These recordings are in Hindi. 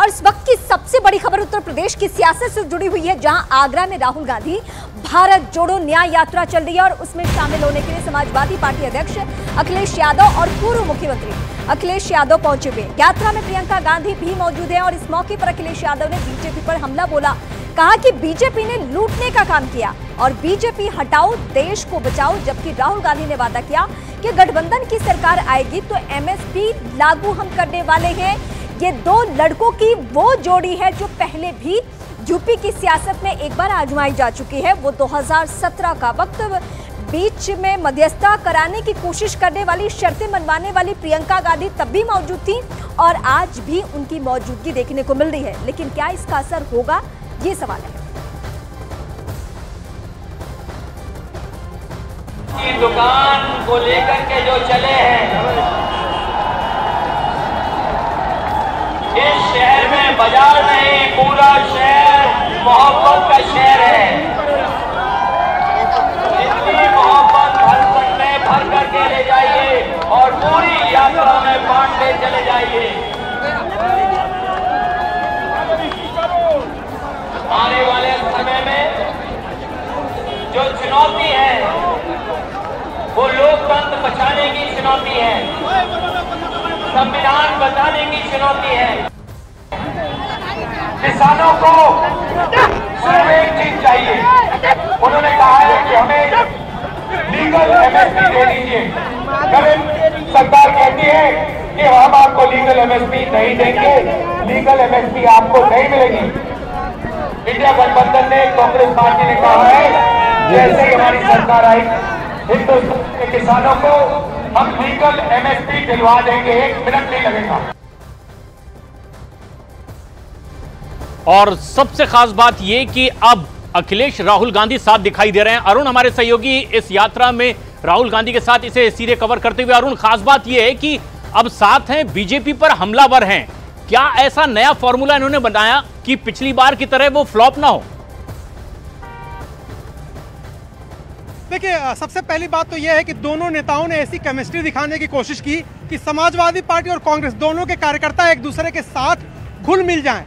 और इस वक्त की सबसे बड़ी खबर उत्तर प्रदेश की सियासत से जुड़ी हुई है, जहां आगरा में राहुल गांधी भारत जोड़ो न्याय यात्रा चल रही है और उसमें शामिल होने के लिए समाजवादी पार्टी अध्यक्ष अखिलेश यादव और पूर्व मुख्यमंत्री अखिलेश यादव पहुंचे हुए। यात्रा में प्रियंका गांधी भी मौजूद है और इस मौके पर अखिलेश यादव ने बीजेपी पर हमला बोला। कहा कि बीजेपी ने लूटने का काम किया और बीजेपी हटाओ देश को बचाओ, जबकि राहुल गांधी ने वादा किया कि गठबंधन की सरकार आएगी तो एमएसपी लागू हम करने वाले हैं। ये दो लड़कों की वो जोड़ी है जो पहले भी यूपी की सियासत में एक बार आजमाई जा चुकी है। वो 2017 का वक्त बीच में मध्यस्थता कराने की कोशिश करने वाली, शर्तें मनवाने वाली प्रियंका गांधी तब भी मौजूद थी और आज भी उनकी मौजूदगी देखने को मिल रही है। लेकिन क्या इसका असर होगा, ये सवाल है। की दुकान को लेकर के जो चले हैं, इस शहर में बाजार नहीं, पूरा शहर मोहब्बत का शहर है। इतनी मोहब्बत हर मन में भर करके ले जाइए और पूरी यात्रा में बांटते चले जाइए। आने वाले समय में जो चुनौती है वो लोकतंत्र बचाने की चुनौती है, संविधान बचाने की चुनौती है। किसानों को सिर्फ एक चीज चाहिए, उन्होंने कहा है कि हमें लीगल एमएसपी दे दीजिए। सरकार कहती है कि हम आपको लीगल एमएसपी नहीं देंगे, लीगल एमएसपी आपको नहीं मिलेगी। इंडिया गठबंधन ने, कांग्रेस पार्टी ने कहा है जैसे ही हमारी सरकार आई हिंदुस्तान के किसानों को हम लीगल एमएसपी दिलवा देंगे, 1 मिनट नहीं लगेगा। और सबसे खास बात यह कि अब अखिलेश राहुल गांधी साथ दिखाई दे रहे हैं। अरुण हमारे सहयोगी इस यात्रा में राहुल गांधी के साथ इसे सीधे कवर करते हुए। अरुण, खास बात यह है कि अब साथ हैं, बीजेपी पर हमलावर हैं। क्या ऐसा नया फॉर्मूला इन्होंने बनाया कि पिछली बार की तरह वो फ्लॉप ना हो? देखिए, सबसे पहली बात तो यह है कि दोनों नेताओं ने ऐसी केमिस्ट्री दिखाने की कोशिश की कि समाजवादी पार्टी और कांग्रेस दोनों के कार्यकर्ता एक दूसरे के साथ घुल मिल जाएं।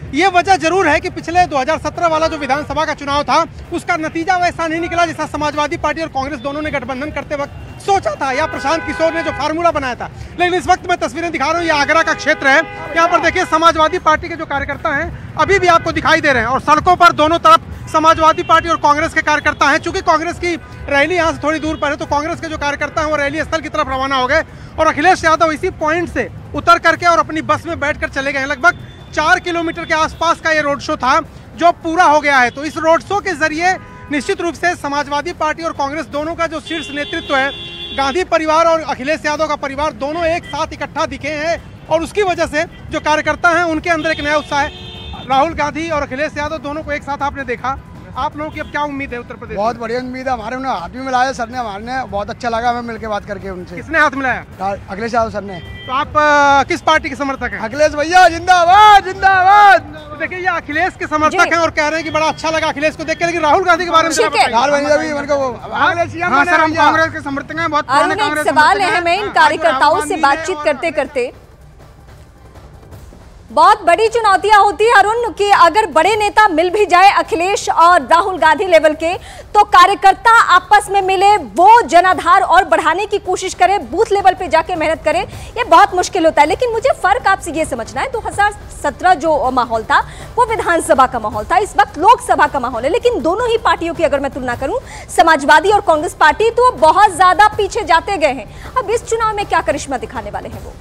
ये वजह जरूर है कि पिछले 2017 वाला जो विधानसभा का चुनाव था उसका नतीजा वैसा नहीं निकला जैसा समाजवादी पार्टी और कांग्रेस दोनों ने गठबंधन करते वक्त सोचा था या प्रशांत किशोर ने जो फार्मूला बनाया था। लेकिन इस वक्त मैं तस्वीरें दिखा रहा हूँ, ये आगरा का क्षेत्र है। यहाँ पर देखिए, समाजवादी पार्टी के जो कार्यकर्ता हैं अभी भी आपको दिखाई दे रहे हैं और सड़कों पर दोनों तरफ समाजवादी पार्टी और कांग्रेस के कार्यकर्ता हैं। चूंकि कांग्रेस की रैली यहाँ से थोड़ी दूर पर है तो कांग्रेस के जो कार्यकर्ता हैं वो रैली स्थल की तरफ रवाना हो गए और अखिलेश यादव इसी पॉइंट से उतर करके और अपनी बस में बैठकर चले गए। लगभग 4 किलोमीटर के आसपास का ये रोड शो था जो पूरा हो गया है। तो इस रोड शो के जरिए निश्चित रूप से समाजवादी पार्टी और कांग्रेस दोनों का जो शीर्ष नेतृत्व है, गांधी परिवार और अखिलेश यादव का परिवार, दोनों एक साथ इकट्ठा दिखे हैं और उसकी वजह से जो कार्यकर्ता हैं उनके अंदर एक नया उत्साह है। राहुल गांधी और अखिलेश यादव दोनों को एक साथ आपने देखा, आप लोगों की अब क्या उम्मीद है उत्तर प्रदेश? बहुत बढ़िया उम्मीद है हमारे। उन्हें हाथ भी मिलाया सर ने, हमारे ने बहुत अच्छा लगा हमें मिलकर बात करके उनसे। किसने हाथ मिलाया? अखिलेश यादव सर ने। तो आप किस पार्टी के समर्थक हैं? अखिलेश भैया जिंदाबाद जिंदाबाद। तो देखिए, ये अखिलेश के समर्थक हैं और कह रहे हैं कि बड़ा अच्छा लगा अखिलेश को देख के। लेकिन राहुल गांधी के बारे में राहुल कांग्रेस के समर्थक हैं, बहुत पुराने कांग्रेस। सवाल अहम है, इन कार्यकर्ताओं से बातचीत करते करते बहुत बड़ी चुनौतियां होती है अरुण कि अगर बड़े नेता मिल भी जाए अखिलेश और राहुल गांधी लेवल के, तो कार्यकर्ता आपस में मिले, वो जनाधार और बढ़ाने की कोशिश करे, बूथ लेवल पे जाके मेहनत करे, ये बहुत मुश्किल होता है। लेकिन मुझे फर्क आपसे ये समझना है, 2017 जो माहौल था वो विधानसभा का माहौल था, इस वक्त लोकसभा का माहौल है। लेकिन दोनों ही पार्टियों की अगर मैं तुलना करूं, समाजवादी और कांग्रेस पार्टी, तो बहुत ज्यादा पीछे जाते गए हैं। अब इस चुनाव में क्या करिश्मा दिखाने वाले हैं वो?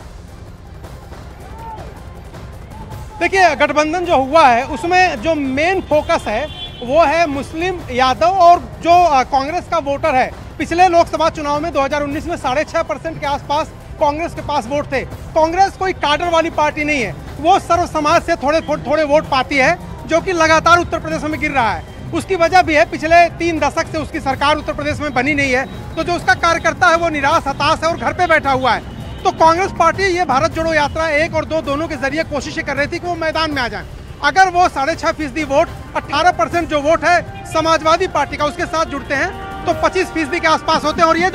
देखिए, गठबंधन जो हुआ है उसमें जो मेन फोकस है वो है मुस्लिम यादव और जो कांग्रेस का वोटर है। पिछले लोकसभा चुनाव में 2019 में 6.5% के आसपास कांग्रेस के पास वोट थे। कांग्रेस कोई काडर वाली पार्टी नहीं है, वो सर्व समाज से थोड़े वोट पाती है, जो कि लगातार उत्तर प्रदेश में गिर रहा है। उसकी वजह भी है, पिछले 3 दशक से उसकी सरकार उत्तर प्रदेश में बनी नहीं है, तो जो उसका कार्यकर्ता है वो निराश, हताश है और घर पे बैठा हुआ है। तो कांग्रेस पार्टी ये भारत जोड़ो यात्रा 1 और 2 दोनों के जरिए कोशिशें कर रही थी कि वो मैदान में आ जाएं। अगर वो 6.5% वोट, 18% जो वोट है समाजवादी पार्टी का, उसके साथ जुड़ते हैं तो 25% के आसपास होते हैं। और ये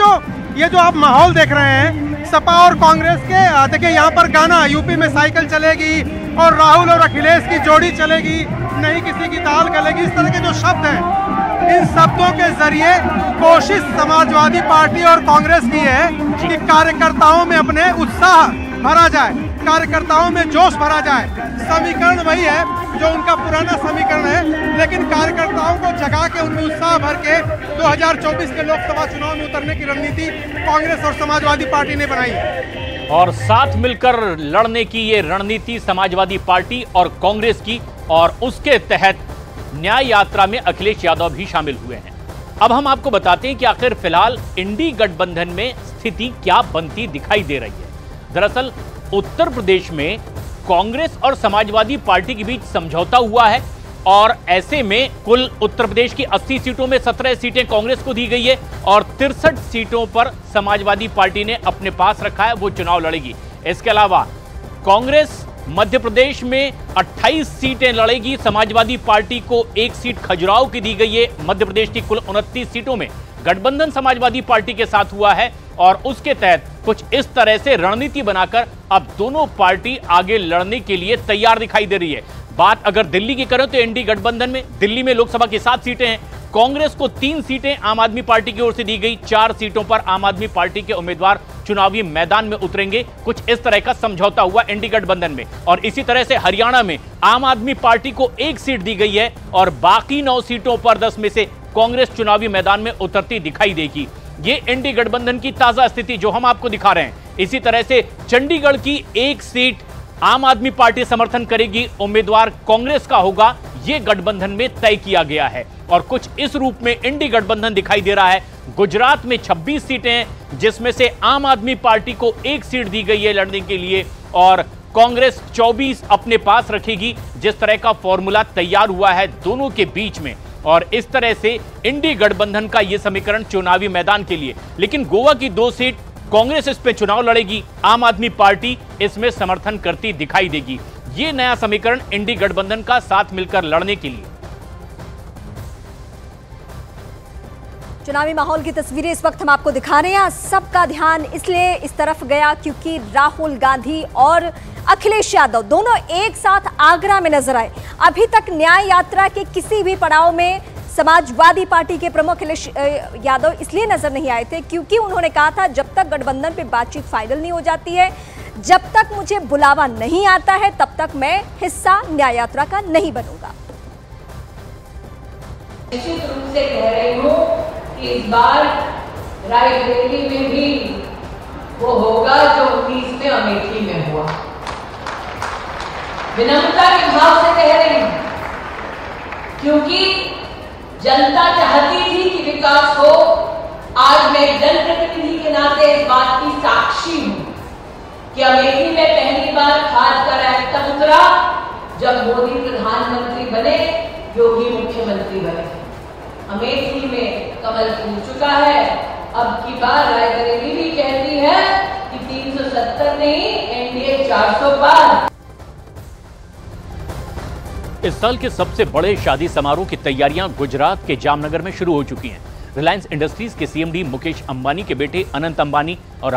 जो आप माहौल देख रहे हैं, सपा और कांग्रेस के देखिए यहाँ पर गाना यूपी में साइकिल चलेगी और राहुल और अखिलेश की जोड़ी चलेगी, नहीं किसी की दाल गलेगी, इस तरह के जो शब्द हैं, इन शब्दों के जरिए कोशिश समाजवादी पार्टी और कांग्रेस की है कि कार्यकर्ताओं में अपने उत्साह भरा जाए, कार्यकर्ताओं में जोश भरा जाए। समीकरण वही है जो उनका पुराना समीकरण है, लेकिन कार्यकर्ताओं को जगा के उनमें उत्साह भर के 2024 के लोकसभा चुनाव में उतरने की रणनीति कांग्रेस और समाजवादी पार्टी ने बनाई है। और साथ मिलकर लड़ने की ये रणनीति समाजवादी पार्टी और कांग्रेस की, और उसके तहत न्याय यात्रा में अखिलेश यादव भी शामिल हुए हैं। अब हम आपको बताते हैं कि आखिर फिलहाल इंडी गठबंधन में स्थिति क्या बनती दिखाई दे रही है। दरअसल उत्तर प्रदेश में कांग्रेस और समाजवादी पार्टी के बीच समझौता हुआ है, और ऐसे में कुल उत्तर प्रदेश की 80 सीटों में 17 सीटें कांग्रेस को दी गई है और 63 सीटों पर समाजवादी पार्टी ने अपने पास रखा है, वो चुनाव लड़ेगी। इसके अलावा कांग्रेस मध्य प्रदेश में 28 सीटें लड़ेगी, समाजवादी पार्टी को 1 सीट खजुराहो की दी गई है। मध्य प्रदेश की कुल 29 सीटों में गठबंधन समाजवादी पार्टी के साथ हुआ है, और उसके तहत कुछ इस तरह से रणनीति बनाकर अब दोनों पार्टी आगे लड़ने के लिए तैयार दिखाई दे रही है। बात अगर दिल्ली की करें तो एनडी गठबंधन में दिल्ली में लोकसभा की 7 सीटें हैं, कांग्रेस को 3 सीटें आम आदमी पार्टी की ओर से दी गई, 4 सीटों पर आम आदमी पार्टी के उम्मीदवार चुनावी मैदान में उतरेंगे। कुछ इस तरह का समझौता हुआ एनडी गठबंधन में। और इसी तरह से हरियाणा में आम आदमी पार्टी को 1 सीट दी गई है और बाकी 9 सीटों पर 10 में से कांग्रेस चुनावी मैदान में उतरती दिखाई देगी। ये एनडी गठबंधन की ताजा स्थिति जो हम आपको दिखा रहे हैं। इसी तरह से चंडीगढ़ की 1 सीट आम आदमी पार्टी समर्थन करेगी, उम्मीदवार कांग्रेस का होगा, ये गठबंधन में तय किया गया है। और कुछ इस रूप में इंडी गठबंधन दिखाई दे रहा है। गुजरात में 26 सीटें हैं, जिसमें से आम आदमी पार्टी को 1 सीट दी गई है लड़ने के लिए, और कांग्रेस 24 अपने पास रखेगी। जिस तरह का फॉर्मूला तैयार हुआ है दोनों के बीच में, और इस तरह से इंडी गठबंधन का यह समीकरण चुनावी मैदान के लिए। लेकिन गोवा की 2 सीट कांग्रेस इस पे चुनाव लड़ेगी, आम आदमी पार्टी इसमें समर्थन करती दिखाई देगी। ये नया समीकरण इंडी गठबंधन का साथ मिलकर लड़ने के लिए। चुनावी माहौल की तस्वीरें इस वक्त हम आपको दिखा रहे हैं। सबका ध्यान इसलिए इस तरफ गया क्योंकि राहुल गांधी और अखिलेश यादव दोनों एक साथ आगरा में नजर आए। अभी तक न्याय यात्रा के किसी भी पड़ाव में समाजवादी पार्टी के प्रमुख अखिलेश यादव इसलिए नजर नहीं आए थे क्योंकि उन्होंने कहा था जब तक गठबंधन पे बातचीत फाइनल नहीं हो जाती है, जब तक मुझे बुलावा नहीं आता है, तब तक मैं हिस्सा न्याय यात्रा का नहीं बनूंगा। निश्चित रूप से कह रही हूँ कि इस बार रायबरेली में भी वो होगा जो 19 में अमेठी में हुआ। विनम्रता के भाव से कह रही हूँ क्योंकि जनता चाहती थी कि विकास हो। आज मैं जनप्रतिनिधि के नाते इस बात की साक्षी हूं कि अमेठी में पहली बार खाद का रैंक तब उतरा जब मोदी प्रधानमंत्री बने, योगी मुख्यमंत्री बने। अमेठी में कमल फूल चुका है। अब की बार रायबरेली भी कहती है कि 370 नहीं, एनडीए 400 पार। इस साल के सबसे बड़े शादी समारोह की तैयारियां गुजरात के जामनगर में शुरू हो चुकी हैं। रिलायंस इंडस्ट्रीज के सीएमडी मुकेश अंबानी के बेटे अनंत अंबानी और